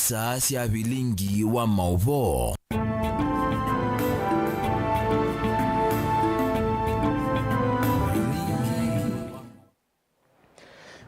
isaa cia bilingi wa mauvo.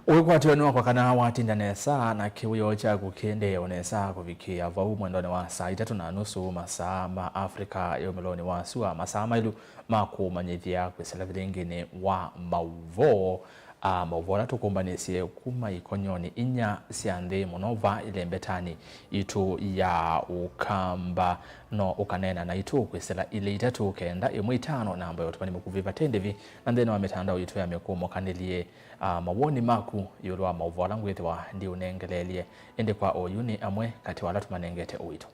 Ukwatiwa nuwa kwa kana watinda nesa na kiwio cha kukende onesa kufikia vau mwendone wa saa 3:30 masaa ma Afrika yomeloni wa sua masaa mailu makumanyithia kwisela vilingine wa mauvo mauvo na tukumbanisye kuma ikonyoni inya siandhe monova ilembetani itu ya ukamba no ukanena na itu kwisela ile itatu kenda imwe 5 na ambayo tupani mukuviva tendevi na ndeno wa mitandao itu ya mekumo kanilie mawoni maku yulwa mauvo langwithwa ndi unengelelie ende kwa oyuni amwe kati wala tumanengete uitu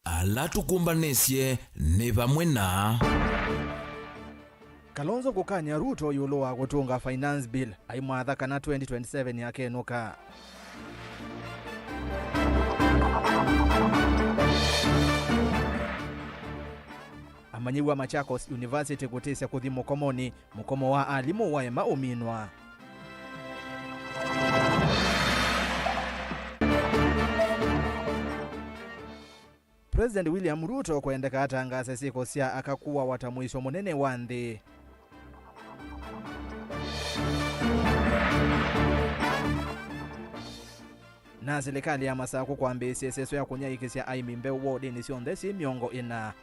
ala tukumbanisye ni vamwe na Kalonzo kukanya Ruto yulwa kutunga finance bill aimwadha kana 2027 yake nuka. Amanyiwa Machakos University kutesya kuthi mukomoni mukomo wa alimu wa ema uminwa. President William Ruto kuendeka atangasa siko sia akakuwa watamwisho munene wa nthi. Na serikali ya Masako kwambisye seso ya kunyaikisya aimimbe wodi ni sionthesi miongo ina.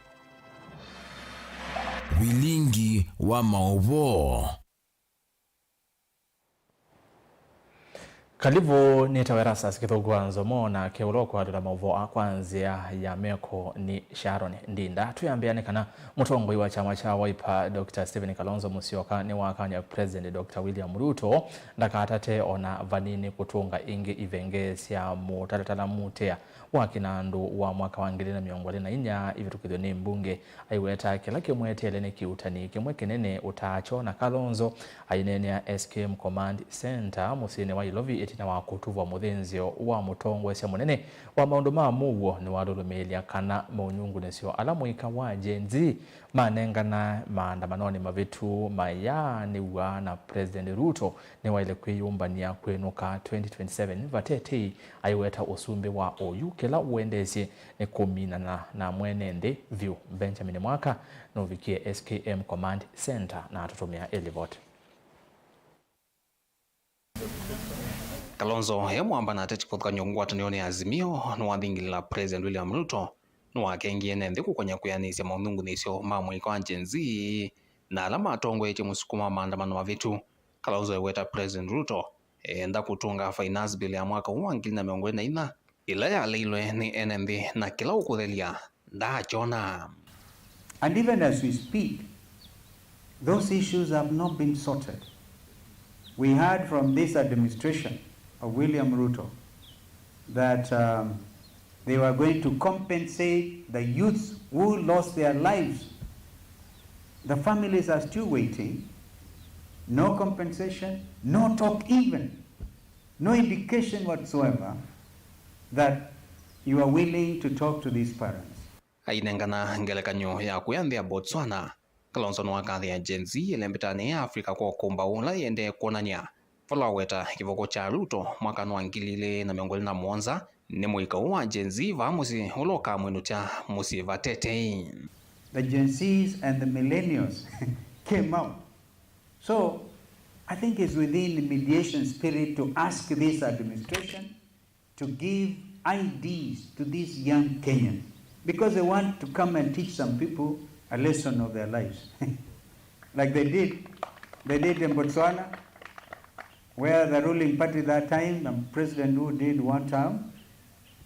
bilingi wa mauvo. Kalivo nitawera sikithugwa nzomo na keuloko adula mauvo akwanzia ya meko ni Sharon Ndinda tuyambiane kana mutongoi wa chama cha Wiper Dr. Stephen Kalonzo Musyoka ni wakanya President Dr. William Ruto ndakatate ona vanini kutunga ingi ivengesya mutalatala mutea wakinandu wa mwaka wa 2024 ivitukithyo ni mbunge aiweta kila kimwetele ni kiutani kimwe kinene utacho na Kalonzo ainene ya SKM Command Center musine wa Ilovi etina wa kutuva muthenzio wa mutongwe cia munene wa maundu ma muwo ni walulumilia kana maunyungu nesio alamuika wa Gen Z manengana maandamanoni mavitu mayani wa na President Ruto ni waile kwiyumbania kwenuka 2027 vatete aiweta usumbi wa oyu kila uendezi ni kumina na mwenende view Benjamin Mwaka novikie SKM Command Center na atutumia Elivot. Kalonzo yamwamba na tete kuthika nyongwata nione azimio nwathingilila President William Ruto nwakengie nende kukonya kuyanisya maunungu nisyo mamwiko wa Gen Z na alama atongo eche musukuma maandamano mavitu. Kalonzo yaweta President Ruto enda kutunga finance bill ya mwaka wa 2024 ila ya leilwe ni NMB na kila ukuthelia ndachona. And even as we speak, those issues have not been sorted. We heard from this administration of William Ruto that they were going to compensate the youths who lost their lives. The families are still waiting. No compensation, no talk even, no indication whatsoever that you are willing to talk to these parents. Ainengana ngelekanyo ya kuyanthia Botswana, Kalonzo nwakathia Gen Z ilembetani ya Afrika kwa kumba ula yende kuonania falaweta kivoko cha Ruto mwaka wa 2027 ni mwika wa Gen Z vamusi uloka mwenu cha musi vatete. The Gen Zs and the millennials came out. So I think it's within the mediation spirit to ask this administration to give IDs to these young Kenyans because they want to come and teach some people a lesson of their lives. Like they did in Botswana, where the ruling party that time, the president who did one term,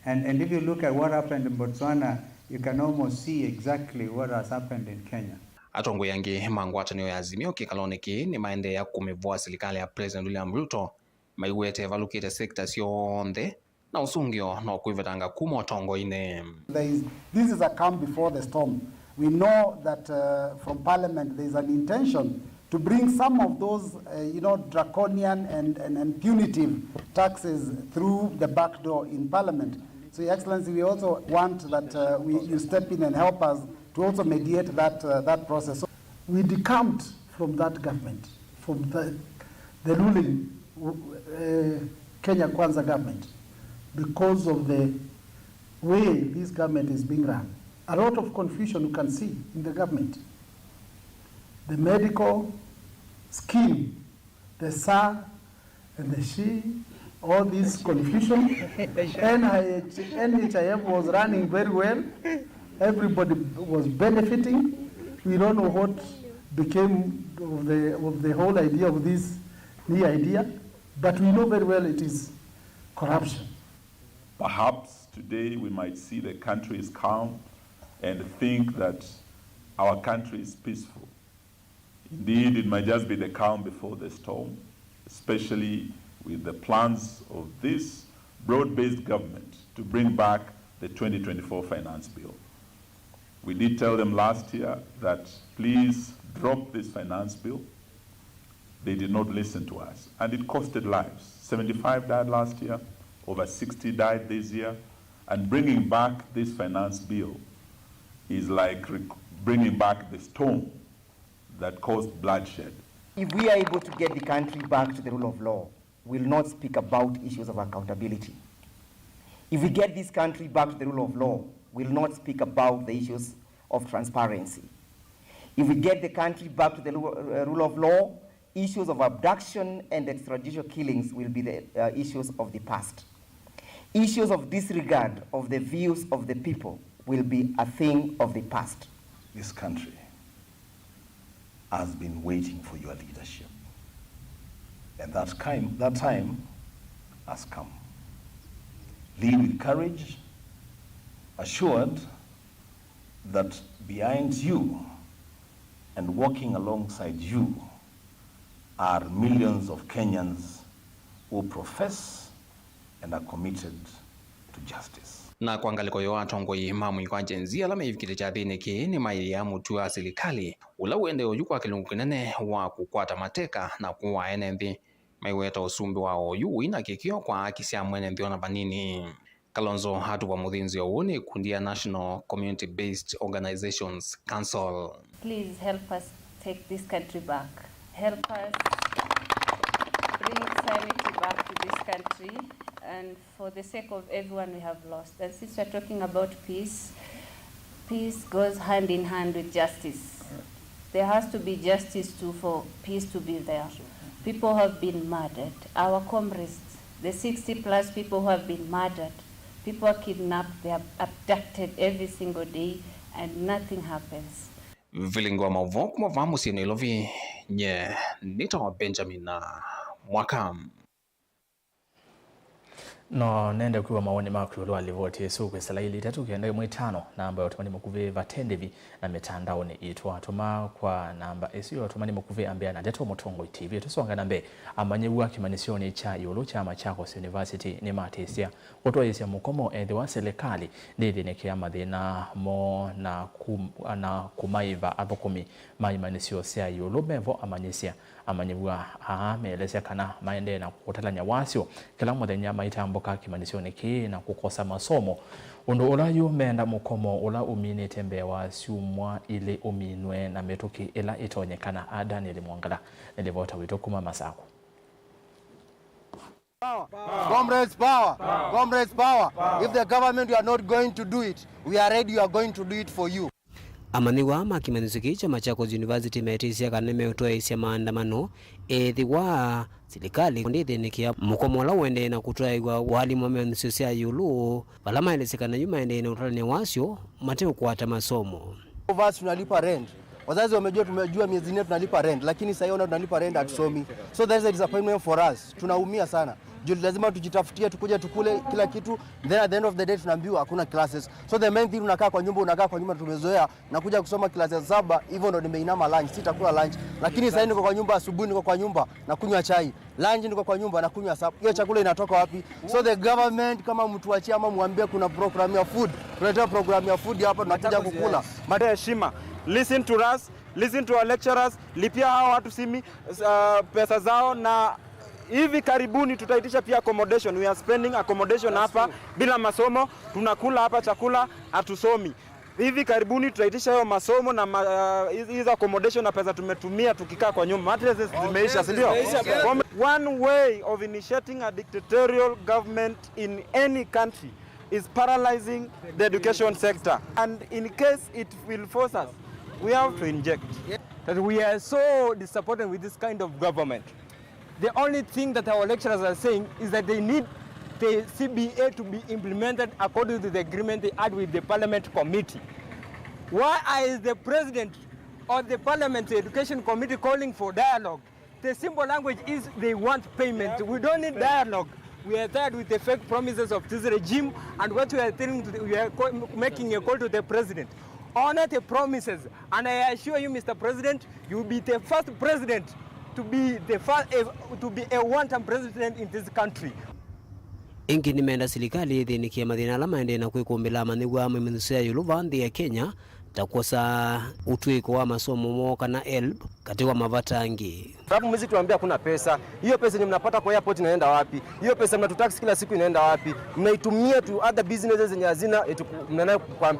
and if you look at what happened in Botswana, you can almost see exactly what has happened in Kenya. Atongo yangi mangwatanio ya azimio kikaloniki ni maende ya kumevua serikali ya President William Ruto maiwete evalukite sekta sionthe na usungio na kuivetanga kumo tongo ine. This is a calm before the storm. We know that from Parliament there is an intention to bring some of those draconian and punitive taxes through the back door in Parliament. So, Your Excellency, we also want that you step in and help us to also mediate that process. So we decamped from that government, from the ruling Kenya Kwanza government. because of the way this government is being run. A lot of confusion you can see in the government. The medical scheme, the SAR and the SHE, all this confusion. NHIF was running very well. Everybody was benefiting. We don't know what became of the whole idea of this new idea, but we know very well it is corruption. Perhaps today we might see the country is calm and think that our country is peaceful. Indeed, it might just be the calm before the storm, especially with the plans of this broad-based government to bring back the 2024 finance bill. We did tell them last year that please drop this finance bill. They did not listen to us, and it costed lives. 75 died last year, over 60 died this year, and bringing back this finance bill is like bringing back the storm that caused bloodshed. If we are able to get the country back to the rule of law, we will not speak about issues of accountability. If we get this country back to the rule of law, we will not speak about the issues of transparency. If we get the country back to the rule of law, issues of abduction and extrajudicial killings will be the issues of the past. Issues of disregard of the views of the people will be a thing of the past. This country has been waiting for your leadership, and that time has come. Lead with courage, assured that behind you and walking alongside you are millions of Kenyans who profess and are committed to justice. Na kuangaliko yo atongoi mamu kwa jenzi alama ifikire cha thini ki ni mai ya mutu wa serikali ula uende oyu kwa kilungu kinene wa kukwata mateka na kuwa enembi maiweta usumbi wa oyu ina kikio kwa kisia mwenembi ona banini. Kalonzo hatu wa mudhinzi oune kundia National Community Based Organizations Council. Please help us take this country back. Help us bring sanity back to this country, and for the sake of everyone we have lost. And since we're talking about peace, peace goes hand in hand with justice. There has to be justice too for peace to be there. People have been murdered. Our comrades, the 60 plus people who have been murdered, people are kidnapped, they are abducted every single day, and nothing happens. Vilingwa mavo kuma vamu sino ilovi nye nita wa Benjamin na Mwakam. No nende kuwa maoni maku yolo alivoti yesu kwa sala ili tatu kienda mwitano namba ya otumani mkuve vatendevi na mitandao ni itwa atuma kwa namba yesu ya otumani mkuve ambia na deto motongo TV tusuanga nambe amanyewa kimanisioni cha yolo cha Machakos University ni matesia watu wa isia mukomo edhiwa selekali nidi nekia madhina mo na kumaiva adhokumi maimanisio sea yolo mevo amanyesia amanyewa meelezea kana maende na kukotala nyawasio kila mwedenya maitambo kimanisioni ki na kukosa masomo undo ulayu meenda mukomo ula umini tembewa siumwa ile uminwe na metoki ila itaonyekana ada nilimwangala nilivota wito kuma masako. Comrades power. Comrades power. If the government you are not going to do it, we are ready, you are going to do it for you. Amaniwa makimanisuki cha Machakos University metisia kaneme utoa isia maandamano ethiwa serikali ndithi nikia mukomola wende na kutoa walimu wa manusia yulu balama elesekana yuma ende na utani wasio mateo kuata masomo. Overs tunalipa rent. Wazazi tumejua miezi 4 tunalipa rent, lakini sasa hiyo tunalipa rent atusomi. So that is a disappointment for us. Tunaumia sana. Juu lazima tujitafutie tukuje tukule kila kitu, then at the end of the day tunaambiwa hakuna classes. So the main thing unakaa kwa nyumba tumezoea na kuja kusoma classes 7 hivyo ndo nimeinama lunch, sitakula lunch. Lakini sasa niko kwa nyumba asubuhi, niko kwa nyumba na kunywa chai. Lunch niko kwa nyumba na kunywa sapa. Hiyo chakula inatoka wapi? So the government kama mtu achie ama muambie kuna program ya food. Tunatoa program ya food hapa tunakuja kukula. Mada heshima. Listen to us, listen to our lecturers, lipia hao watu pesa zao na hivi karibuni tutaitisha pia accommodation. We are spending accommodation hapa bila masomo, tunakula hapa chakula, hatusomi. hivi karibuni tutaitisha hayo masomo na hizo accommodation na pesa tumetumia tukikaa kwa nyumba. Mattresses zimeisha, si ndio? One way of initiating a dictatorial government in any country is paralyzing the education sector. And in case it will force us, we have to inject. That we are so disappointed with this kind of government. The only thing that our lecturers are saying is that they need the CBA to be implemented according to the agreement they had with the Parliament Committee. Why is the President or the Parliament Education Committee calling for dialogue? The simple language is they want payment. We don't need dialogue. We are tired with the fake promises of this regime, and what we are telling we are making a call to the President. Honor the promises, and I assure you, Mr. President, you will be the first president to be a one-term president in this country. Ingi nimeenda serikali thinikia mathina ala maende na kwikumbila manigwa miminusia yuluva nthi ya Kenya takosa utwiko wa masomo mo kana help katika mavatangi. Sababu mwizi tuambia kuna pesa. Hiyo pesa ni mnapata kwa airport inaenda wapi? Hiyo pesa mnatutax kila siku inaenda wapi? Mnaitumia to other businesses zenye hazina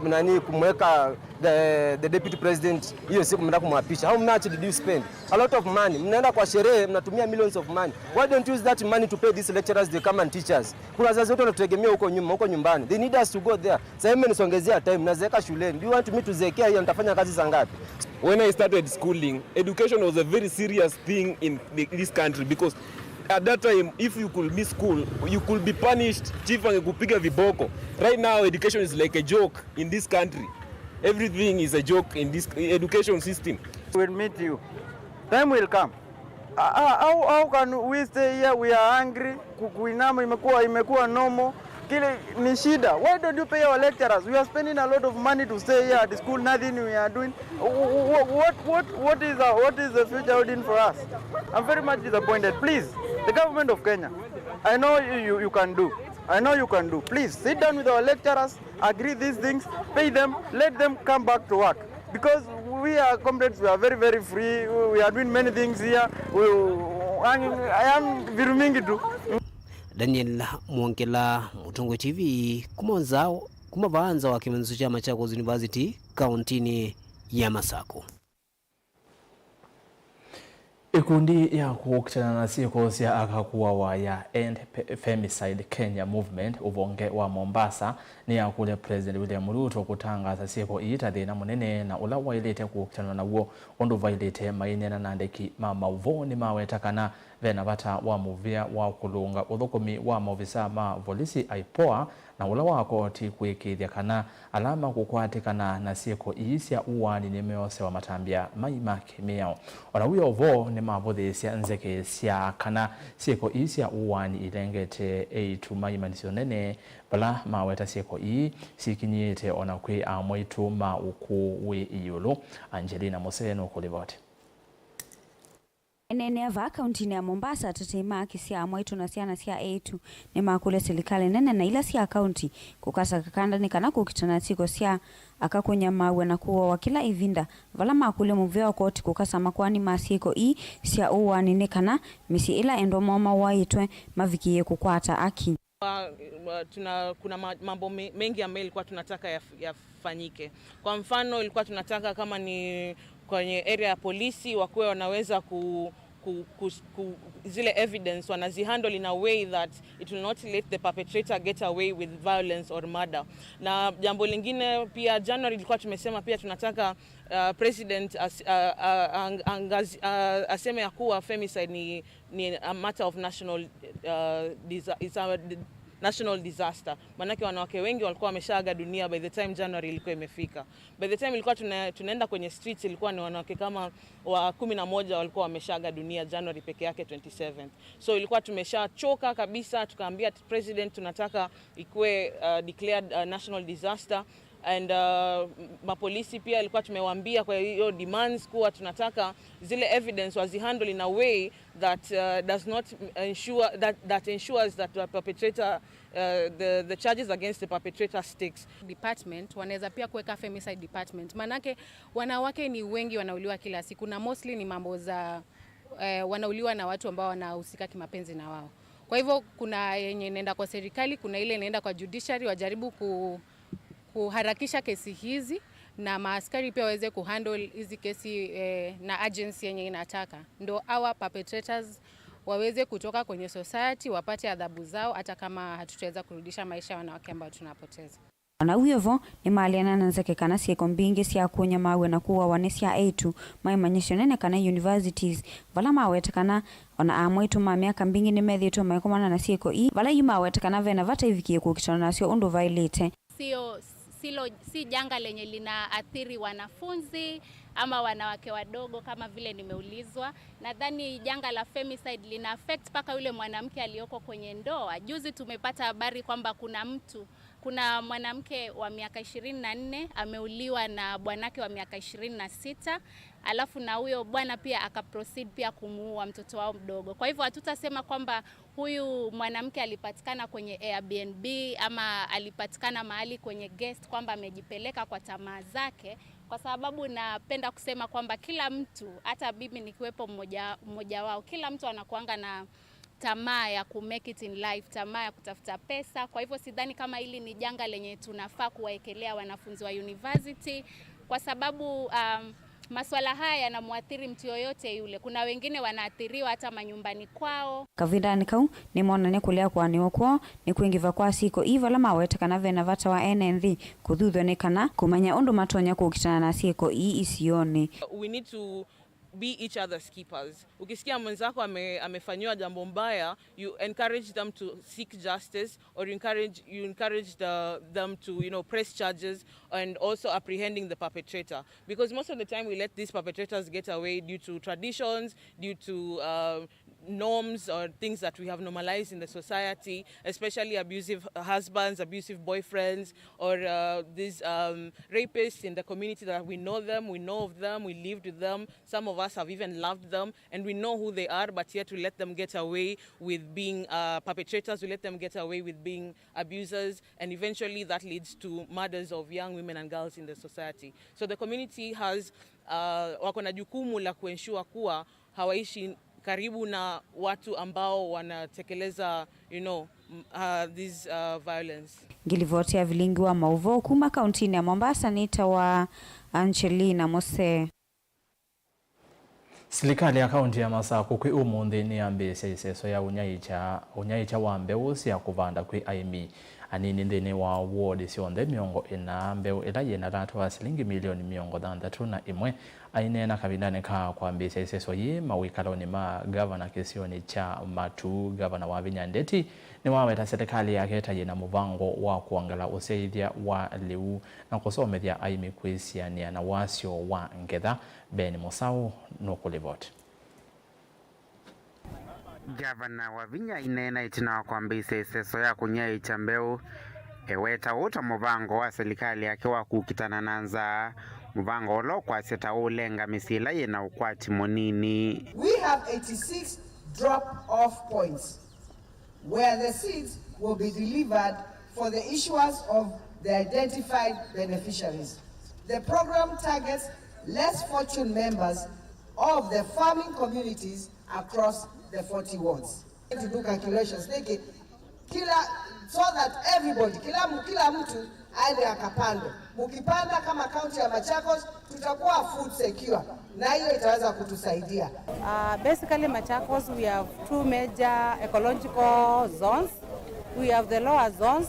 mnani kumweka the deputy president hiyo siku mnataka kumwapisha. How much did you spend? A lot of money. Mnaenda kwa sherehe mnatumia millions of money. Why don't you use that money to pay these lecturers they come and teach us? Kuna wazazi wote wanatutegemea huko nyumbani. They need us to go there. Sasa mimi nisongezea time nazeeka shuleni. Do you want me to zekea hiyo nitafanya kazi za ngapi? When I started schooling, education was a very serious thing in this country because at that time, if you could miss school, you could be punished. Chief angekupiga viboko. Right now, education is like a joke in this country. Everything is a joke in this education system. We'll meet you. Time will come. How can we stay here? We are hungry. Kuinama imekuwa normal. Kile ni shida. Why don't you pay our lecturers? We are spending a lot of money to stay here at the school. Nothing we are doing. What is the future holding for us? I'm very much disappointed. Please, the government of Kenya, I know you can do. I know you can do. Please sit down with our lecturers, agree these things, pay them, let them come back to work. Because we are comrades, we are very, very free. We are doing many things here. I am virumingi tu. Daniel Mwongela, Mutungu TV, kumavanza wa kimenzu cha Machakos University, kauntini ya Masako. Ikundi ya kuokchana na siko sia akakuwa wa ya End Femicide Kenya Movement uvonge wa Mombasa ni ya kule President William Ruto kutangaza siko iita thina munene na ula wailete kuokchana na uo ondu vailete mainena na ndeki mama uvoni mawetakana vena bata wa muvia wa kulunga uthukumi wa maofisa ma polisi aipoa na ula wako ti kwikithia kana alama kukwatikana na siko iisya uwani ni meose wa matambia maimake miao ona huyo vo ni mavuthisya nzeke sya kana siko iisya uwani ilengete eitu maimanisyo nene bala maweta siko ii sikinyite ona kwi amwitu ma ukuwi iyulu. Angelina Museno kulivote. Eneneva kauntini ya Mombasa tutema kisia mwetu na siana sia etu ni makule serikali nene na ila sia kaunti kukasa kakanda ni kana kukitana siko sia akakunya mawe na kuwa wakila ivinda vala makule muveo koti kukasa makwani masiko ii sia uwa ninekana misi ila endo mama waitwe mavikie kukwata aki. Kuna mambo mengi ambayo ilikuwa tunataka yafanyike. Kwa mfano ilikuwa tunataka kama ni kwenye area ya polisi wakuwe wanaweza zile evidence wanazihandle in a way that it will not let the perpetrator get away with violence or murder. Na jambo lingine pia January ilikuwa tumesema pia tunataka president aseme ya kuwa femicide ni a matter of national national disaster. Manake wanawake wengi walikuwa wameshaaga dunia by the time January ilikuwa imefika. By the time ilikuwa tunaenda kwenye streets ilikuwa ni wanawake kama wa 11 walikuwa wameshaaga dunia January peke yake 27th. So ilikuwa tumeshachoka kabisa, tukaambia president tunataka ikuwe declared national disaster. And mapolisi pia ilikuwa tumewaambia kwa hiyo demands kuwa tunataka zile evidence wazihandle in a way that does not ensure that ensures that the perpetrator the charges against the perpetrator sticks. Department wanaweza pia kuweka femicide department. Manake wanawake ni wengi wanauliwa kila siku na mostly ni mambo za wanauliwa na watu ambao wanahusika kimapenzi na wao. Kwa hivyo kuna yenye inaenda kwa serikali, kuna ile inaenda kwa judiciary wajaribu kuharakisha kesi hizi na maaskari pia waweze kuhandle hizi kesi na agency yenye inataka, ndo our perpetrators waweze kutoka kwenye society, wapate adhabu zao, hata kama hatutaweza kurudisha maisha ya wanawake ambao tunapoteza. Na uyevo ni maliana nanzekekana sieko mbingi sia kunya mawe na kuwa wanesia A2 maimanyisho nene kana universities vala mawetekana ona amwetu ma miaka mbingi ni methito maikomana na sieko vala yuma wetekana vena vata hivikie kukitana nasio undu violate. Si janga lenye linaathiri wanafunzi ama wanawake wadogo kama vile nimeulizwa. Nadhani janga la femicide lina affect paka yule mwanamke aliyoko kwenye ndoa. Juzi tumepata habari kwamba kuna mwanamke wa miaka 24 ameuliwa na bwanake wa miaka 26, alafu na huyo bwana pia akaproceed pia kumuua mtoto wao mdogo. Kwa hivyo hatutasema kwamba huyu mwanamke alipatikana kwenye Airbnb ama alipatikana mahali kwenye guest kwamba amejipeleka kwa tamaa zake, kwa sababu napenda kusema kwamba kila mtu, hata bibi nikiwepo mmoja wao, kila mtu anakuanga na tamaa ya ku make it in life, tamaa ya kutafuta pesa. Kwa hivyo sidhani kama hili ni janga lenye tunafaa kuwaekelea wanafunzi wa university, kwa sababu masuala haya yanamwathiri mtu yoyote yule. Kuna wengine wanaathiriwa hata manyumbani kwao. Kavindani kau ni mona ne kulea kwa ni okwo ni kuingiva kwa siko iva la mawete kana vena vata wa NNV kudhudho ne kana kumanya undu matonya kukitana na siko isione. We need to be each other's keepers. Ukisikia mwenzako amefanywa jambo mbaya, you encourage them to seek justice, or you encourage them to press charges and also apprehending the perpetrator, because most of the time we let these perpetrators get away due to traditions, due to norms or things that we have normalized in the society, especially abusive husbands, abusive boyfriends, or these rapists in the community that we know of them, we lived with them, some of us have even loved them, and we know who they are, but yet we let them get away with being perpetrators, we let them get away with being abusers, and eventually that leads to murders of young women and girls in the society. So the community has wako na jukumu la kuensure kuwa hawaishi karibu na watu ambao wanatekeleza this violence. Gilivotea vilingi wa mauvo kuma kauntini ya Mombasa nita wa Angelina Mose. Serikali ya kaunti ya Masako kwi umundi ni ambese iseso ya unyaicha wa mbeu sia kuvanda kwi aimi anini ndini wa ward sionde miongo ina mbeu ila yena ratu wa shilingi milioni miongo dandatu na imwe ainena kabindane ka kwa ambese iseso ye mawikaloni ma governor kisioni cha Matu governor wa Vinyandeti ni waweta serikali yake tajina muvango wa kuangala useithia wa liu na kusomethia aimi kwisiania na wasio wa ngedha. Ben Musau nukulivoti. Gavana wa Vinya inena itina kwa mbise seso ya kunyai chambeu eweta uta muvango wa serikali yake wa kukitana nanza muvango olo kwa seta ulenga misila yena ukwati monini. We have 86 drop-off points where the seeds will be delivered for the issuers of the identified beneficiaries. The program targets less fortunate members of the farming communities across the 40 wards. To do calculations, so that everybody, kila mtu aende akapande. Mukipanda kama kaunti ya Machakos, tutakuwa food secure. Na hiyo itaweza kutusaidia. Basically Machakos, we have two major ecological zones. We have the lower zones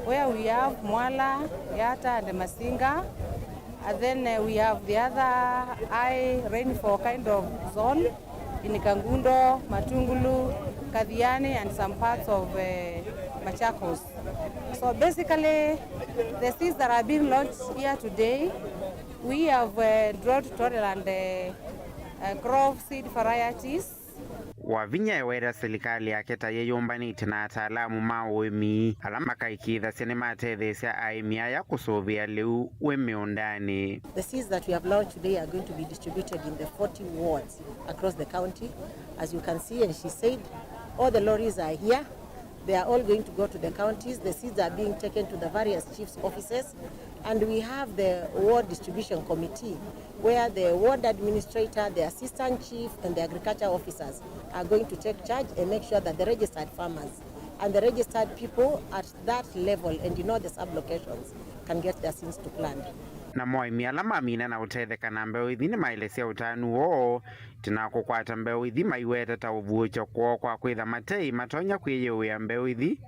where we have Mwala, Yata and Masinga. And then we have the other high rainfall kind of zone in Kangundo, Matungulu, Kadhiani and some parts of Machakos. So basically the seeds that are being launched here today, we have drought tolerant crop seed varieties. Wavinya ewera serikali yake tayeyombanite na ataalamu mawemi alama kaikitha sinemate thesya aimia ya kusovia leu wemiondani. The seeds that we have launched today are going to be distributed in the 40 wards across the county. As you can see, and she said, all the lorries are here. They are all going to go to the counties. The seeds are being taken to the various chiefs' offices. And we have the ward distribution committee where the ward administrator, the assistant chief and the agriculture officers are going to take charge and make sure that the registered farmers and the registered people at that level and the sub-locations can get their seeds to plant. Na moimi alama mina na utethekana mbeu ithi ni maelesia utanu wo tina kukwata mbeu ithi maiweta ta uvucho kwa kwitha matei matonya kwiyuya mbeu ithi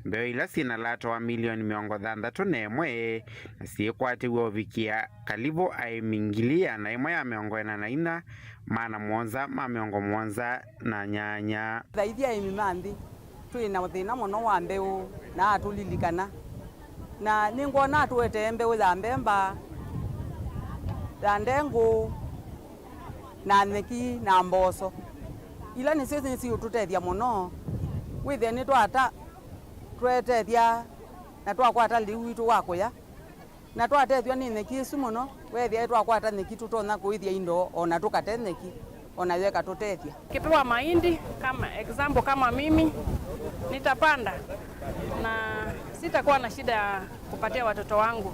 mbeu ila sina lato wa milioni 61 na sikwatiwe uvikia kalivo aimingilia na imwe ya 44 mana mwonza ma 70 na nyanya thaithia imimambi twina thina muno wa mbeu na atulilikana na ningwona tuwete mbeu za mbemba za ndengu na neki na mboso ila ni sisi ututethia muno withe ni twata twetethia na twakwata liu itu wakuya na twatethio ni neki isu muno wethia twakwata neki tutona kuithia indo ona tukate neki ona yeka tutethia kipewa mahindi kama example kama mimi nitapanda na sitakuwa na shida ya kupatia watoto wangu.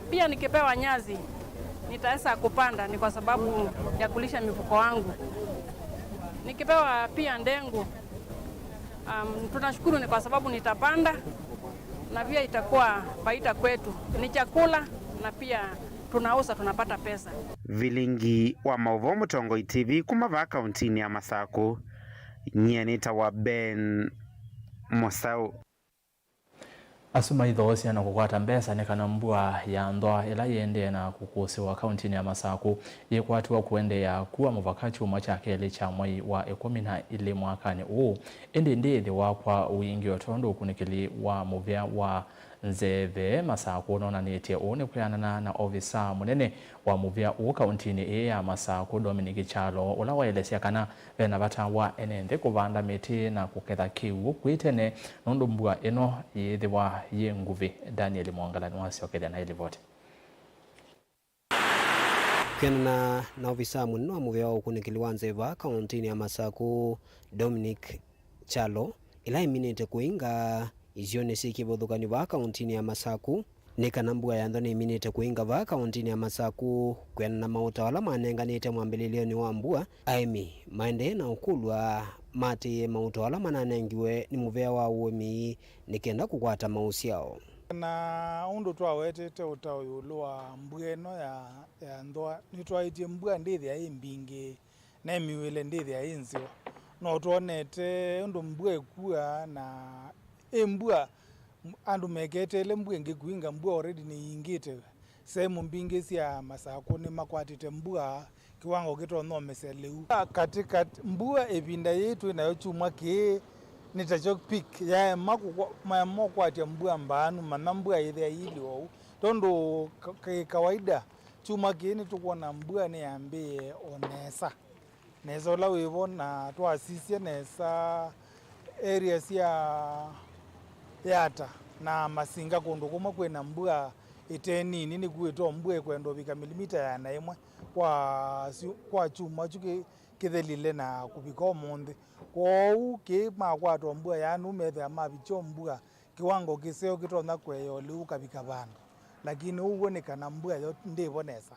Pia nikipewa nyazi nitaweza kupanda ni kwa sababu ya kulisha mifugo wangu. Nikipewa pia ndengu tunashukuru ni kwa sababu nitapanda na pia itakuwa faida kwetu. Ni chakula na pia tunauza tunapata pesa. Vilingi wa Mauvo Mutongoi TV kumava kauntini ya Masaku. Nyenita wa Ben Mosau. Asuma ithosia na kukwata mbesa ni kana mbua ya ndoa ila yende na kukusiwa kauntini ya Masaku yekwatiwa kuende ya kuwa muvakati umachakeli cha mwai wa 12 mwakani uu indi ndithi wakwa wingi otondo ukunikili wa muvya wa Nzeve Masaku unaonanitie uone kuyanana na ofisa munene wa muvya uu kauntini ya Masaku Dominic Chalo ula waelesia kana vena vata wa enende kuvanda miti na kuketha kiwu kuitene nundu mbua ino yithiwa ye nguvi. Daniel Mwangalani wasiokethia na ilivoti kena na ofisa munene wa muvya wa ukunikili wa Nzeve kauntini ya Masaku Dominic Chalo ila iminite kuinga izione sikivothukani va kauntini ya Masaku ni kana mbua ya nthoni iminite kuinga va kauntini ya Masaku kwena na mautawala manenganite mwambililioni wa mbua aimi maende na ukulwa mati mautawala mananengiwe ni muvea wa uemi nikenda kukwata mausiao na undu twawetete utayulu wa mbweno ya ndoa nitwaitie mbua ndithi ya imbingi na imiwile ndithi ya inzio no tuonete undu mbua ikua na mbua andu meketele mbua ngikuinga mbua already ni ingite sehemu mbingi cia Masaku ni makwatite mbua kiwango kitonomeseleu katika mbua ebinda yetu inayochuma ki nitacho peak ya mamo kwatia mbua mbanu mana mbua ile ili wao tondo kawaida chuma kini tukuona mbua ni ambie onesa neza la wevo na twasisia nesa areas ya yata na Masinga kundu kuma kwena mbua iteni nini kuito mbua kwendo bika milimita ya na imwe kwa chuma chuki kithelile na kubika omonde kwou ki makwato mbua yanu methe amabicho mbua kiwango kiseo kitona kweyo liu kabika bandu lakini uwonekana mbua yo ndibonesa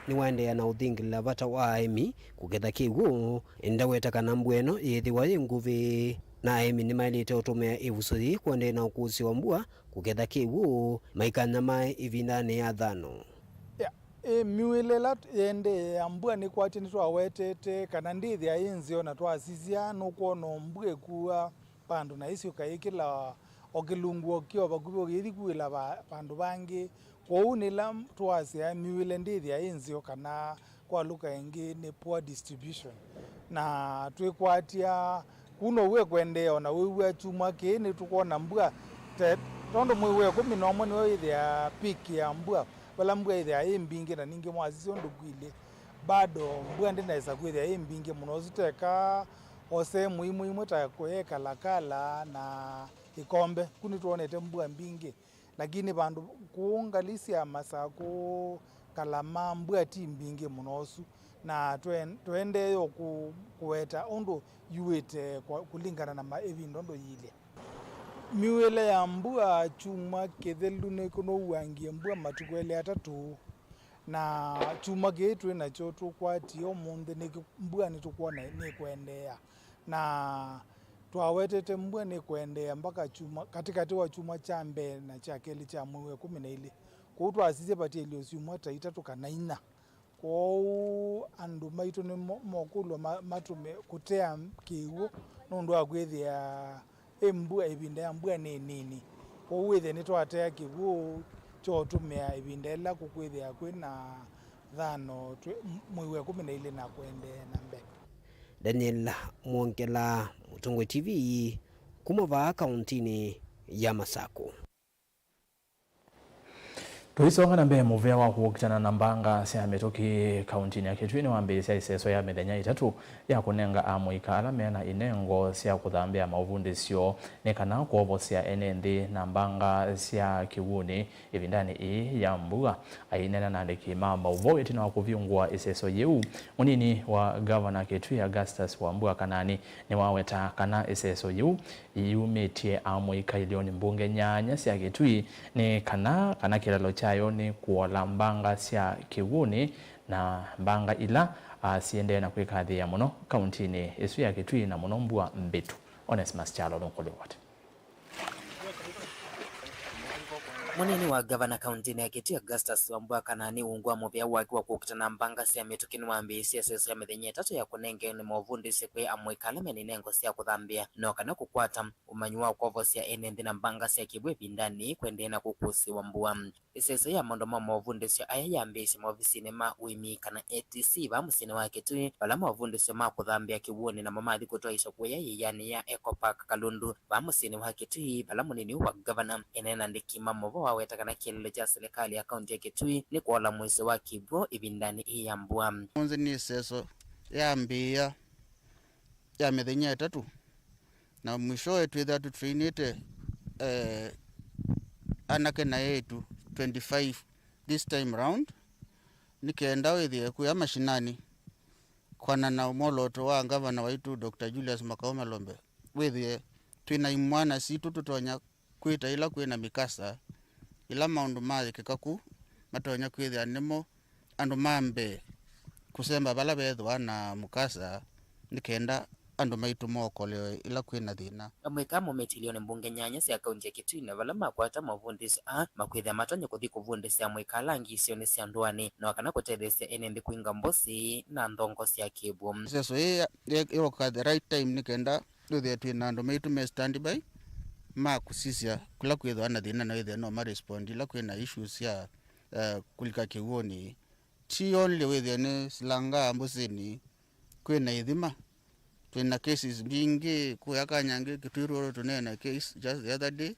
ni waendea na uthingilila vata wa aimi kuketha kiwu indaweta kana mbweno yithiwa yi nguvi na aimi ni mailite utumia ivusuthi kuende na ukusi wa mbua kuketha kiwu maikanya mai ivindani ya thano miwilela yende ya mbua ni kwati ni twawetete kana ndithi ya inzio na twasisia nukuona mbua ikuwa pandu na isi ukaikila okilungu okio bakubi okithikuila pandu bangi kwou nila twasia miwile ndithi ya inzio kana kwa luka ingi ni poor distribution na twikwatia kuno we kwendeo na wewe chuma kini tukuona mbua tondo mwewe 11 niwe ithi ya peak ya mbua wala mbua ithi ya imbingi na ningi mwazisio ndukwile bado mbua ndinaweza kuithi ya imbingi munoziteka ose muhimu ta kueka lakala na ikombe kuni tuonete mbua mbingi lakini bandu kuungalisia Masaku kalama mbua ti mbingi munosu na tuendeyo kuweta undu yuwete kulingana na maevindo ndo yile miwele ya mbua chuma kethelu ne kuno uangie mbua matukwele atatu na chuma getu nacho tukwati omunde ne mbua nitukuona ni kuendea na twawetete mbwene kuendea mpaka chuma katikati wa chuma cha mbe na cha keli cha mwiwe 12 kwa twasize pati ilio chuma taita tukanaina kwa andu maitu ni mokulo matume kutea kiwo nundu agwithia embua ibinda ya mbua nini kwa withe ni twatea kiwo cho tumia ibinda la kukwithia kwina thano mwiwe 12 na kuendea na mbe. Daniel Mwongela, Mutongwe TV, kumava kauntini ya Masako. Tuisonga na mbele muvea wa kuokitana na mbanga sia metoki kauntini ya Kitui ni wambi sia iseso ya medenya itatu ya kunenga amuika alamena inengo sia kuthambia mauvundi sio nekana kuobo sia enendi na mbanga sia kiwuni ivindani ya mbua ainena na ndeki mamba uvo itina wa kuviungua iseso yeu munini wa governor Kitui Augustus Wambua Kanani ni waweta kana iseso yeu iumetie amuika ilioni mbunge nyanya sia Kitui ni kana kilalo chayo ni kuola mbanga sia kiwuni na mbanga ila siende na kwikadhi ya muno kauntini isu ya Kitui na muno mbua mbitu. Onesmus Chalo nukuli wote. Munini wa gavana kauntini ya Kitui Augustus Wambua Kanani ungua muvya waki wa kukutana mbanga sia metukini wambi sia seso ya medhenye tatu ya kunenge ni movundi sekwe amwikala meninengo sia kuthambia noka na kukwata umanyua ukovo sia enendi na mbanga sia kibwe bindani kwende na kukusi Wambua seso ya mondoma movundi sia aya yambi sia movisine ma uimika na ATC ba musine wa Kitui bala movundi sia ma kuthambia kiwuni na mamadhi kutoa isokwe ya yiyani ya Eco Park Kalundu ba musine wa Kitui bala munini wa gavana enena ndikima movo waweta kana kilele cha serikali ya kaunti ya Kitui ni kuola mwezi wa kibwo ibindani hii ya mbua. Mwanzo ni seso ya mbia ya medhenya itatu na mwishowe tuweza tutrainite anake na yetu 25 this time round nikaenda wethi kuya mashinani kwana na moloto wa gavana waitu Dr. Julius Makaoma Lombe wethi twina imwana situ tutonya kwita ila kwina mikasa ila maundu mathi kikaku matonya kwithia nimo andu mambe kusemba bala bethwa na mukasa nikenda andu maitu mokole ila kwina thina amweka mometilione mbunge nyanya sia kaunti ya Kitui na bala makwata mavundisi makwithia matonya kuthi kuvundisia mweka langi sione sia ndwani na wakana kutethesia enendi kuinga mbosi na ndongo sia kibwo seso iroka the right time nikenda duthia twina andu maitu me stand by ma kusisia kula kwithwa na thina na withe no ma respond ila kwina issues ya kulika kiwoni ti only withe ni silanga ambusini kwina ithima twina cases bingi kuyaka nyange Kitui tunena case just the other day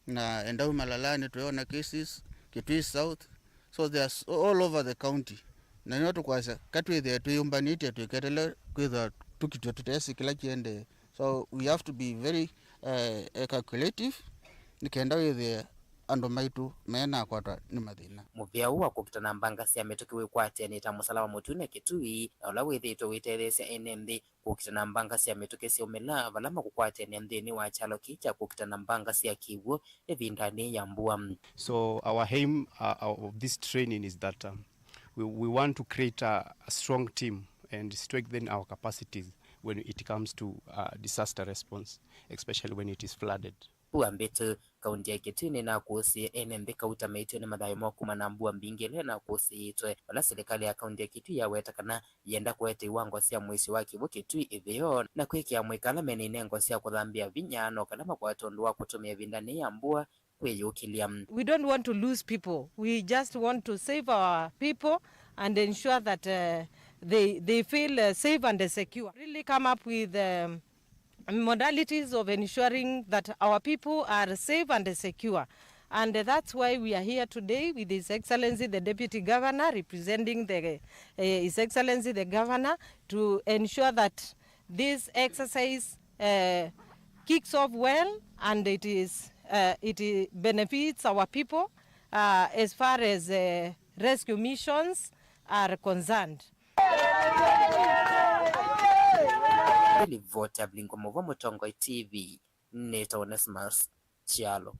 na endau Malalani tuona cases Kitui South so they are all over the county na nyoto kwasa katwithe tuyumbanite twiketele kwithwa tukitwe tutesi kila kiende so we have to be very calculative nikenda withe andu maitu mena kwata ni mathina muvya wa kukutana mbanga sia metukiwe kwate ni tamusalawa mutune Kitui na ula withe to witethesia enemthi kukutana mbanga sia metuke sia umela balama kukwate enemthi ni wa chalo kicha kukutana mbanga sia kiwo evindani ya mbua. So our aim of this training is that we want to create a strong team and strengthen our capacities when it comes to disaster response, especially when it is flooded. Mbua mbitu kaunti ya Kitui na kusi enemthi kauta meitu ni madhayo mokuma na mbua mbingile na kusi itwe wala serikali ya kaunti ya Kitui ya weta kana yenda kuwete iwango sia mwisi wa kivu Kitui ivyo na kwiki mwikala meninengo sia kuthambia vinyano kana makwatondu wa kutumia vindani ya mbua kweyukilia. We don't want to lose people. We just want to save our people and ensure that they feel safe and secure. Really come up with modalities of ensuring that our people are safe and secure. And that's why we are here today with His Excellency the Deputy Governor representing His Excellency the Governor to ensure that this exercise kicks off well and it benefits our people as far as rescue missions are concerned. Vote Blinko Movo Mutongwe TV Neta Onesmus Chalo.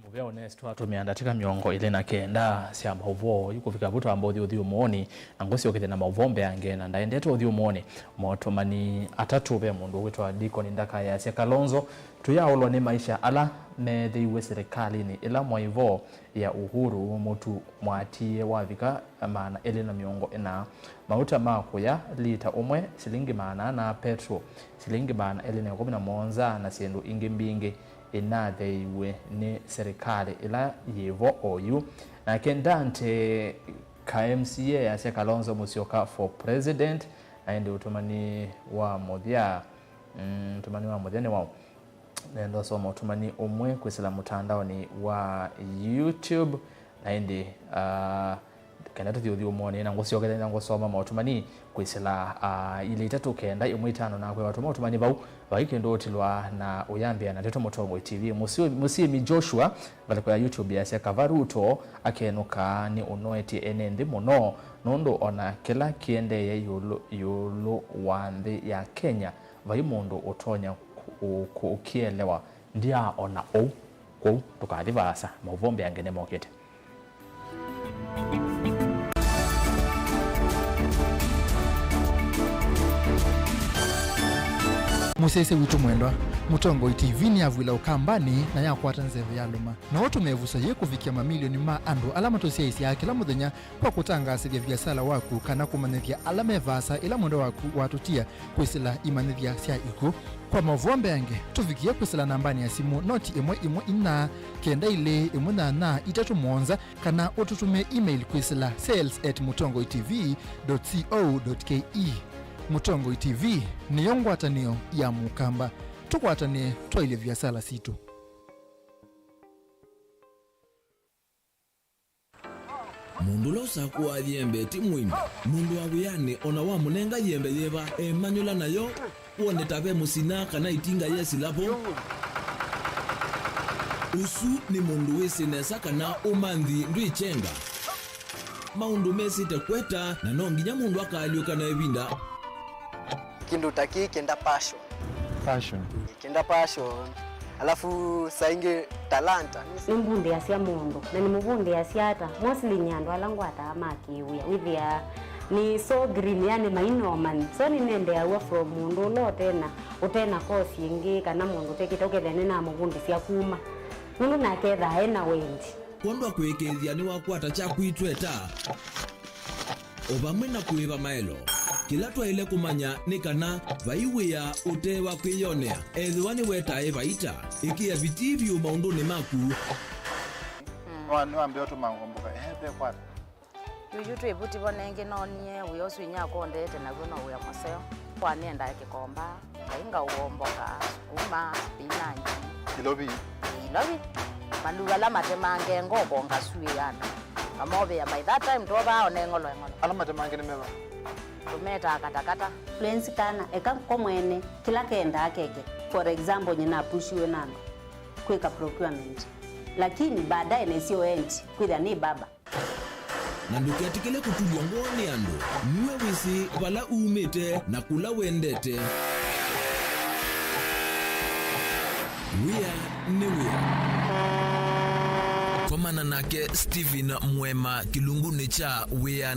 Muvya honest watu miandatika miongo ile na kenda sia mauvo yukufika buto ambao thiu muoni na ngosi okite na mauvombe yange na ndaendeto thiu muoni moto mani atatu be mundu witwa Deacon Ndakaya sia Kalonzo tuyaolwa ni maisha ala me thiwe serikali ni ila mwaivo ya uhuru mutu mwatie wavika maana ele na miongo ina mauta mako ya lita umwe silingi maana na petro silingi maana ele na 11 na siendu ingi mbingi ina theiwe ni serikali ila yevo oyu na kendante KMCA ya sia Kalonzo Musyoka for president aende utumani wa modhia ni wao nendo soma utumani umwe kwisila mutandao ni wa YouTube aende kanatu thiu muone na ngosio kenda na ngosoma mautumani kwisila ile itatu kenda imwe itano na kwa watu mautumani bau baikendo otilwa na uyambia na teto Mutongo TV Musimi Joshua ngale kwa YouTube ya sia Kavaruto akenuka ni unoeti enende muno nondo ona kila kiende ya yulu wande ya Kenya vai mundu utonya ukielewa ndia ona ko tukadivasa mauvombe yangene mokete Musese witu mwendwa Mutongo TV ni avwila ukambani na yakwata nzeve yaluma na watu mevusa ye kuvikia mamilioni ma andu alama tosia isi ya kila muthenya kwa kutangasithia biasala waku kana kumanithia alama evasa ila mwendo waku watutia kwisila imanithia sia iku kwa mavombe yange tuvikia kwisila nambani ya simu noti imwe ina kenda ile imwe na itatu mwonza kana ututume email kwisila sales@mutongotv.co.ke. Mutongo TV ni yongwatanio ya mukamba tukwatane twaile vyasala situ. Mundu losa kuwa yembe timwimi mundu awiyane ona wa munenga yembe yeba emanyula nayo uone tabe musina kana itinga yesi lapo usu ni mundu wesinesa kana umanthi ndwichenga maundu mesite kweta na nonginya mundu akaliuka na ebinda kindu taki kenda passion kenda passion alafu sainge talanta nimbundi asia mundu na nimubundi asiata mostly nyando alangwata amakiwia withia ni so green yani mainoman so ni nende awa from mundu lo tena kosi ingi kana mundu tekitoke thene na mubundi sia kuma mundu naketha ena wendi kondo kwekethia ni wakwata cha kuitweta obamwe na kuiva maelo kila twaile kumanya ni kana vaiwia utewa kwiyonea ethiwani wetae vaita ikia vitivyo maunduni maku niwambia otumangomboka ehe kwata yuyu twivuti vonenge nonie wiyosu inyakondete naguo no wia museo kwanenda kikomba kainga uomboka sukuma spinach ilobi malugala matemange ngoko ngasuyana amobe ya by that time toba onengolo ala matemange nimeva tumeta katakata Plensi kana eka komwene kila kenda akeke for example nyina pushiwe nando kweka procurement lakini baadaye nesio end kwitha ni baba na nduketikile kutulwa ngoni ando niwe wisi wala umete na kula wendete wia komana nake Steven Mwema kilunguni cha wia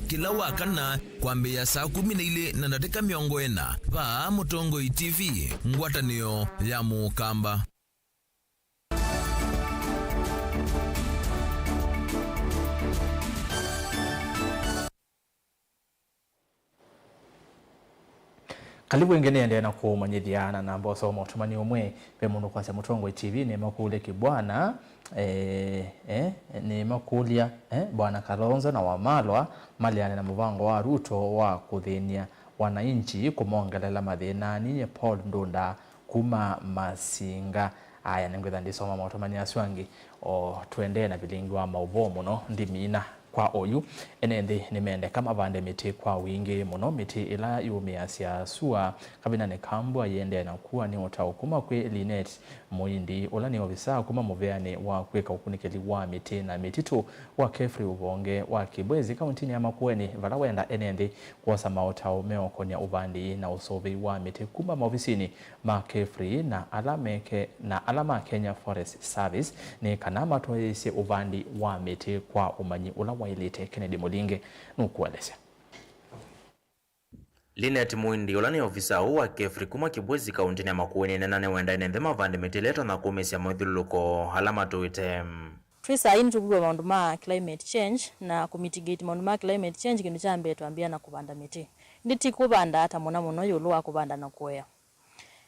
kila wakana kwambia saa 12 na dakika 40 pa Mutongo TV ngwatanio ya mukamba. Kalibu wengine ende na kumanyithiana na mboso motumani umwe pe mundu kwa Mutongo TV ni makule kibwana ni makulia bwana Kalonzo na Wamalwa maliane na muvango wa Ruto wa kuthinia wananchi kumongelela mathinani ya Paul Ndunda kuma Masinga aya ningwetha ndisoma motumani aswangi o twende na bilingi wa mauvo muno ndimina kwa oyu enethi nimende kama bande miti kwa wingi muno miti ila yumia sia sua kabina ne kambwa yende na kuwa ni utaukuma kwe Linet Muindi ula ni ofisa kuma muveane wa kweka ukunikeli wa miti na mititu wa Kefri Ubonge wa Kibwezi kauntini ya Makueni valawenda enethi kwa samaotao meokonia ubandi na usovi wa miti kuma maofisini ma Kefri na alama Kenya Forest Service ni kanama toisi ubandi wa miti kwa umanyi ula wailite Kennedy Mulinge nukueleza. Linet Muindi ula ni ofisa wa Kefri kuma Kibwezi kauntini ya Makueni nene wenda enenthi mavande miti leto na kumesia mwithuluko alama tuite Trisa ini tukuwa maundu ma climate change na kumitigate maundu ma climate change kindu cha mbe tuambia na kubanda miti. Nditi kubanda hata mona muno yulua kubanda na kuea.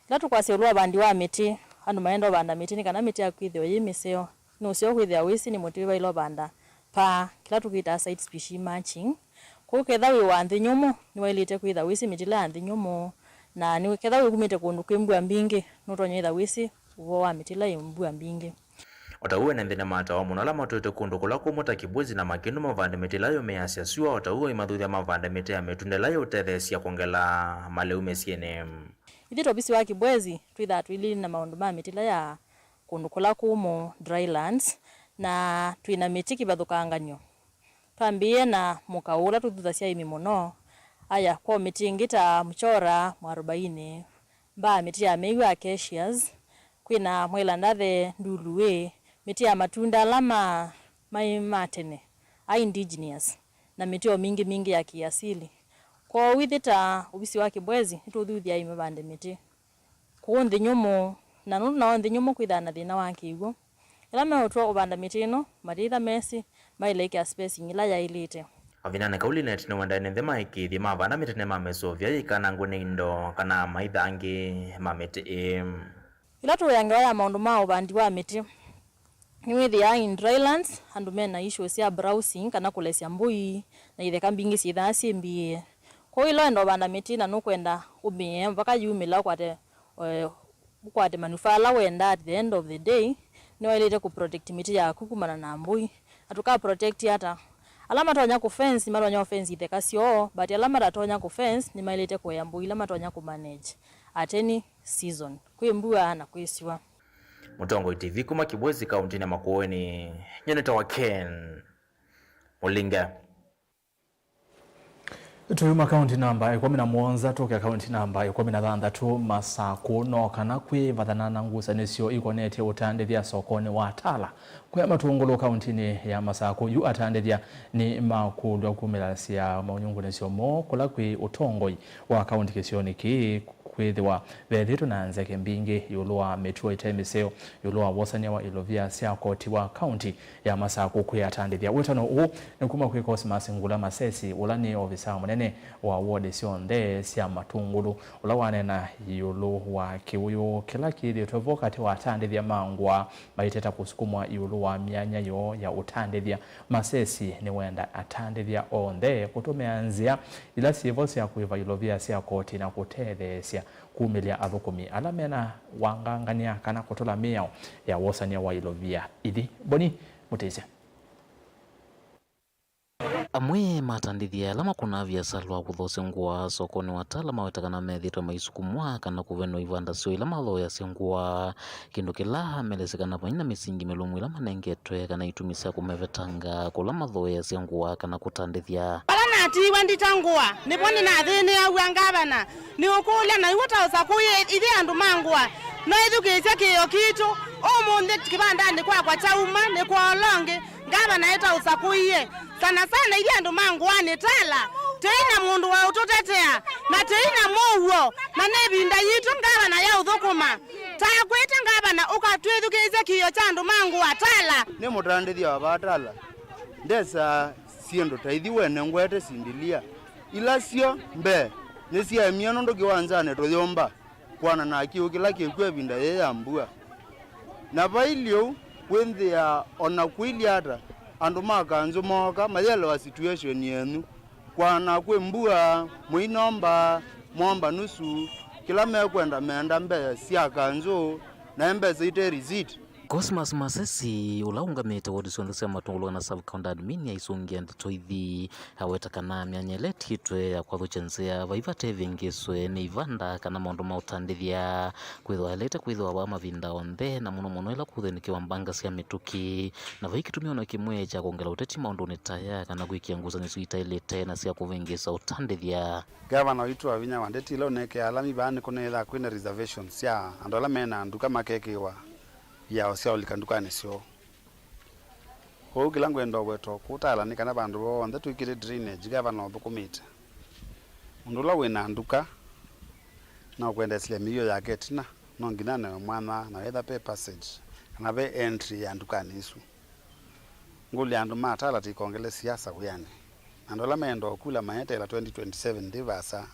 Latu kwa siulua bandi wa miti, andu maendo banda miti ni kana miti ya kwithio yimiseo. No sio kwithia wisi ni muti wa ilo banda. Pa kila tukita site species matching. Kwa ketha wi wa nthi nyumu ni wailite kwitha wisi miti la nthi nyumu na ni ketha wi kumite kundu kwembua mbingi nutonyo itha wisi uwo wa miti la imbua mbingi. Otauwe na nthina matawa muno ala matuite kundu kula kumuta Kibwezi na makindu mavande miti layo measya sua otauwe imathuthia mavande miti ya mitunde layo utethesia kuongela maleume siene. Ithi tobisi wa Kibwezi twitha twili na maundu ma miti ya kundu kula kumu drylands na twina miti kibathukanganyo. Twambie na mukaula tuthuthasia imi muno aya kwa miti ngita mchora mwarobaini ba miti ya meiwa acacias kwina mwelandathe nduluwe miti ya matunda alama mai matene indigenous na miti o mingi ya kiasili kwa withita ubisi wa Kibwezi tuthuthia ime bande miti kuunthi nyumu na nundu na nthi nyumu kwithana thina wa kiugo ila me utwa kubanda miti ino maritha mesi maileke space ngila ya ilite avinane kauli net no wenda nthi maikithi mavanda miti ne mamesovia ikana ngune indo kana maithangi mamiti ila tuyangewa ya maundu ma ubandi wa miti ni withi ya in drylands andu mena issues ya browsing kana kulesia mbui na ithe kambingi sitha simbie kwa ilo endo banda miti na nukwenda umie mpaka yumila kwate manufala wenda at the end of the day ni wailete ku protect miti ya kukumana na mbui atuka protect hata alama tonya ku fence matonya fence ithe kasio but alama tonya ku fence ni mailete ku ya mbui alama tonya ku manage at any season kuimbua na kuisiwa. Mutongo TV kuma Kibwezi kauntini ya Makueni nyeneta wa Ken Mulinga. Tuyuma kaunti namba 17 toka kaunti namba 16 Masaku no kana kwi vathanana ngusanisio ikonete utandithia sokoni wa Tala kwa matungulu kauntini ya Masaku yu atandithia ni makundu kumelasia maunyungunisio mo kula kwi utongoi wa kaunti kisioni ki kwithiwa vethitu na nzeke mbingi yulua metuo itemiseo yulua wosania wa ilovia sia koti wa kaunti ya Masaku kuyatandithia wetano u nikuma kwi Cosmas Ngula Masesi ulani ofisa munene wa ward sionthe sia matungulu ulawane na yulu wa kiuyu kila kiri tovokati wa atandithia mangwa maiteta kusukumwa yulu wa mianya yo ya utandithia Masesi ni wenda atandithia onthe kutumeanzia ila sivosi ya kuiva ilovia sia koti na kutethesia kumilia athukumi alamena wangangania kana kutola miao ya wosania wa ilovia ithi boni muteze amwe matandithia alama kuna viasalwa kuthosengua sokoni wa Tala mawetakana methitwe maisukumwa kana kuveno ivanda sio ila mathoya sengua kindu kila melesekana paina misingi milumu ila manengetwe kana itumisia kumevetanga kula mathoya sengua kana kutandithia bala nati wanditangua niponi na thini ya ngabana ni ukulia na iwata usakuye ithi andu mangwa na ithukicia kiyo kitu omunthe kibandani kwa chauma ni kwa olonge ngabana eta usakuye sana ili andu mangwani Tala teina mundu wa ututetea na teina mouo na nebinda yitu ngabana ya uthukuma takwete ngabana ukatwithukize kiyo cha andu mangwa Tala ni mutandithia wa Tala ndesa siendo taithi wene ngwete sindilia ila sio mbe nisia miano ndo kiwanzane toyomba kwana na kiu kila kikwe binda ye yambua na bailio wenthia ona kwiliata andu makanzo moka mayelo wa situation yenu kwana kwembua muinomba mwamba nusu kila mekwenda menda mbe sia kanzo na mbe zite receipt Cosmas Masesi ulaungamite wodi cia matungulu na sub county admin ya isungia ndito ithi aweta kana myanyele titwe ya kwathukenzea vaivate vingiswe ni ivanda kana maundu mautandithia kwithwa lete kwithwa wa mavinda onthe na muno ila kuthenikiwa mbanga cia mituki na vaikitumia na kimwe cha kuongela uteti maundu ni taya kana gwikia nguzanio itailete na cia kuvingisa utandithia. Gavana witu wa Vinya Wandeti leo neke alami bani kunetha kwina reservations ya andola mena nduka makekiwa ya osia ulikandukane sio ho kilango endo weto kutala ni kana bandu bonthe twikire drainage gavana obukumite undula wina nduka na kwendesile miyo ya getina no ngina na mwana na either pay passage kana be entry ya ndukani isu nguli andu matala tikongele siasa kuyani andola mendo kula maete la 2027 ndivasa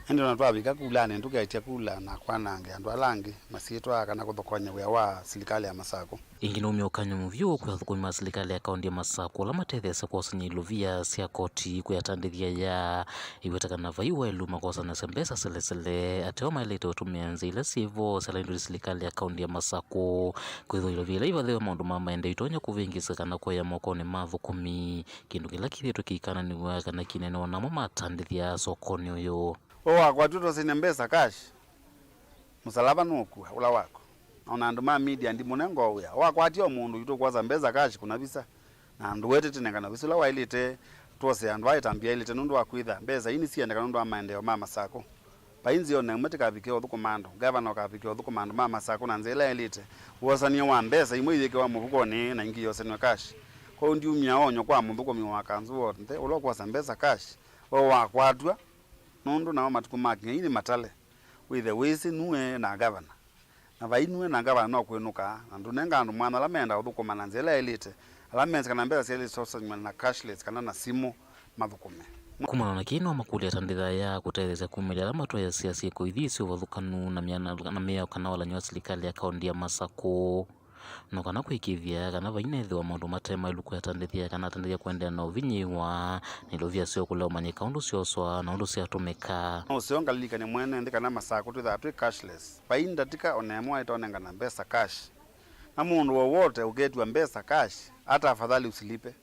endo natwabika kulane nduka itia kula na kwanange andu alangi masitwa kana kuthokonya wea wa serikali ya Masako ingino umyokanyo muvyo kwa serikali ya kaunti ya Masako la matethesa kwa sanyiluvia sia koti kuyatandithia ya iwetakana vaiwa iluma kwa sana sembesa selesele atoma ilete utumianzi ila sivo salaindu serikali ya kaunti ya Masako kwitho iluvia ila ivathewa maundu mamaende itonya kuvingisa kana kwa ya mokoni mavu 10 kindu kila kithitu kikana ni waka na kinene wanamo matandithia sokoni uyo kwa tuto sinembesa cash musalaba nuku ula wako ona andu ma media ndi munengo uya wakwatio mundu yuto kwaza mbeza cash kuna visa na andu wete tinengana visula wailite tose andu aitambia ilite nundu wakwitha mbeza ini sienda kanundu wa maendeleo ma Masako painzi ona mwetika vikeo thukumando governor ka vikeo thukumando ma Masako na nzela ilite wosania wa mbeza imwe yike wa muvukoni na ingi yose no cash kwa ndi umya onyo kwa muthuko miwaka nzu wote ulo kwaza mbeza cash wakwatwa nundu na matuku maki ini matale with the ways nuwe na governor na vainwe na governor no kwenuka andu nenga andu mwana la menda uthukuma na nzela elite ala menza kana mbeza sele source na cashless kana na simu mathukume kumana na kino makuli atanditha ya kutethesa kumilia la matwa ya siasa ko ithisi uvathukanu na mia kana wala nywa serikali ya kaunti ya Masako no kana kwikithia kana vainethe wa maundu matema iluku yatandithia kana atandithia kuendea na uvinyiwa nilovia sio kula umanyika undu sioswa na undu siatumika no sio ngalika ni mwene ndika na Masako tu cashless painda tika onemwa itonenga na mbesa cash na mundu wowote ugetwa mbesa cash hata afadhali usilipe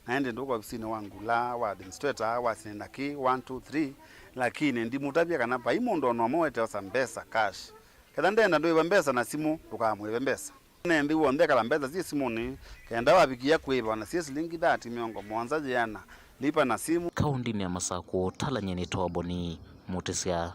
naende ndoko ofisini wangu la wa administrator wa sinaki 1 2 3 lakini ndi mutabia kana pa imundu ono moete osa mbesa cash kada ndenda ndo mbesa na simu tukamwe mbesa nendi wonde kala mbesa zi simuni kenda wabikia kwiba na sisi lingi dati miongo mwanza jana lipa na simu kaunti ya Masako talanyeni toboni mutesia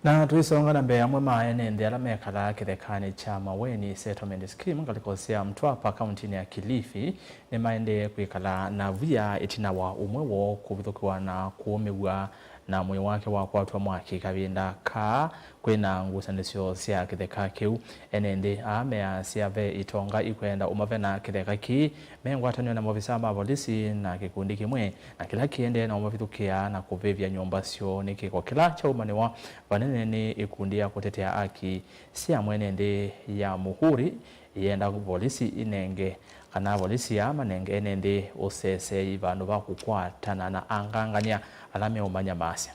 na tuisonga na mbea mwe maene ndi ala mekala kithekani cha Maweni settlement scheme ngalikosia Mtwapa kaunti ya Kilifi ni maende kwikala na via itina wa umwewo kuvithukiwa na kuumiwa na mwe wake wa kwatwa mwaki kavinda ka kwina ngusanisyo cia kitheka kiu enende amea siave itonga ikwenda umave na kitheka ki mengwatanio na mavisa ma polisi na kikundi kimwe na kila kiende na umavithukia na kuvivya nyumba cio nikiko kila cha umaniwa vanene ni ikundi ya kutetea haki cia mwenende ya muhuri yenda polisi inenge kana polisi ya manenge enende usese ivandu vakukwatana na anganganya alame umanya masya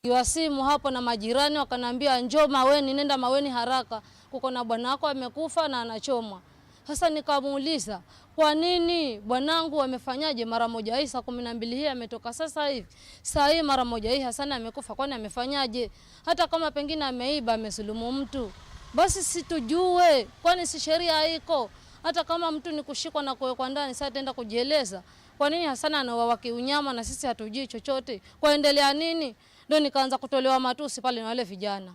Kiwa simu hapo na majirani wakanambia njoo Maweni, nenda Maweni haraka, kuko na bwana wako amekufa na anachomwa. Sasa nikamuuliza, kwa nini bwanangu amefanyaje mara moja hii saa 12 hii ametoka sasa hivi. Saa hii mara moja hii Hassan amekufa, kwani amefanyaje? Hata kama pengine ameiba, amesulumu mtu, basi situjue, kwani si sheria iko? Hata kama mtu ni kushikwa na kuwekwa ndani, sasa ataenda kujieleza. Kwa nini Hassan anauawa kiunyama na sisi hatujui chochote? Kwaendelea nini? Ndio nikaanza kutolewa matusi pale na wale vijana.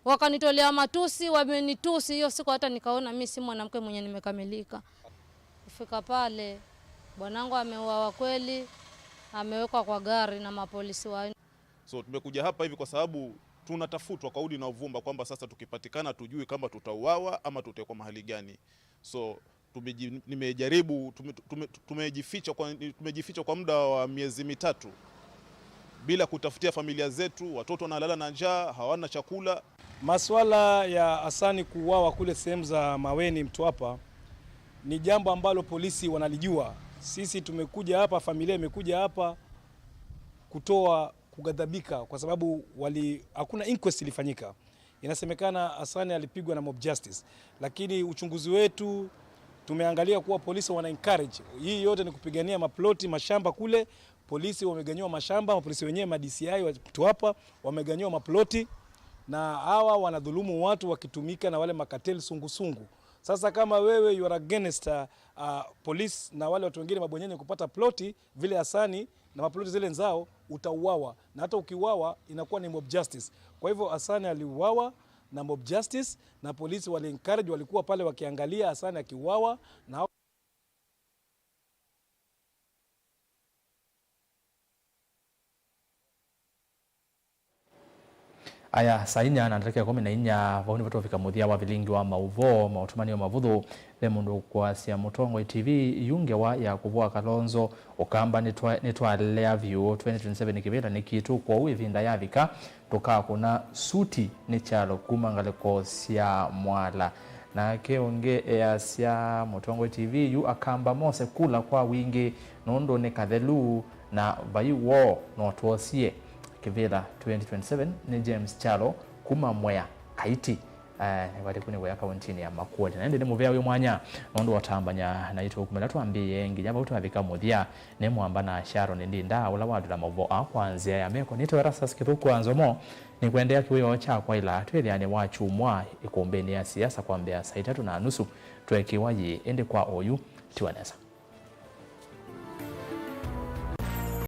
Wakanitolea matusi, wamenitusi hiyo siku, hata nikaona mimi si mwanamke mwenye nimekamilika. Kufika pale bwanangu ameuawa kweli, amewekwa kwa gari na mapolisi wa. So tumekuja hapa hivi kwa sababu tunatafutwa kwa udi na uvumba kwamba sasa tukipatikana tujui kama tutauawa ama tutekwa mahali gani. So tumejificha kwa muda wa miezi mitatu bila kutafutia familia zetu, watoto wanalala na njaa, hawana chakula. Masuala ya Hassan kuuawa kule sehemu za Maweni Mtwapa ni jambo ambalo polisi wanalijua. Sisi tumekuja hapa, familia imekuja hapa kugadhabika kwa sababu hakuna inquest ilifanyika. Inasemekana Hassan alipigwa na mob justice, lakini uchunguzi wetu tumeangalia kuwa polisi wana encourage. Hii yote ni kupigania maploti, mashamba kule. Polisi wameganywa mashamba, polisi wenyewe ma DCI watu hapa wameganywa maploti, na hawa wanadhulumu watu wakitumika na wale makatel sungusungu. Sasa kama wewe you are against police na wale watu wengine mabonyenye kupata ploti vile Hasani na maploti zile nzao, utauawa, na hata ukiuawa inakuwa ni mob justice. Kwa hivyo Hasani aliuawa na mob justice, na polisi wali encourage, walikuwa pale wakiangalia Hasani akiuawa na aya sainya na ndake 14 vauni vato fika muthia wa vilingi wa mauvo mautumani wa mavuthu le mundu kwa sia Mutongo TV yunge wa ya kuvua Kalonzo ukamba nitwa lea view 2027 kiveta nikitu kwa uivinda yavika toka kuna suti ni chalo kumangaleko sia mwala na keonge ya sia Mutongo TV yu akamba mose kula kwa wingi nondo ne kathelu na vaiwo no tuosie kivela 2027 ni James Chalo kuma Mwea Kaiti wale kuni waya kauntini ya Makuoti na ndi muvea uyo mwanya nondo watambanya na ito kumela tuambie ngijamba utavika muthia ne mwamba na Sharon Ndinda ula wadu la mavo kwanzia ya meko nito rasa skithuku anzomo ni kuendea kiweyo cha kwa ila tweliane wachumwa ikombeni ya siasa kwambea saa 3:30 twekiwaji ende kwa oyu tiwanesa.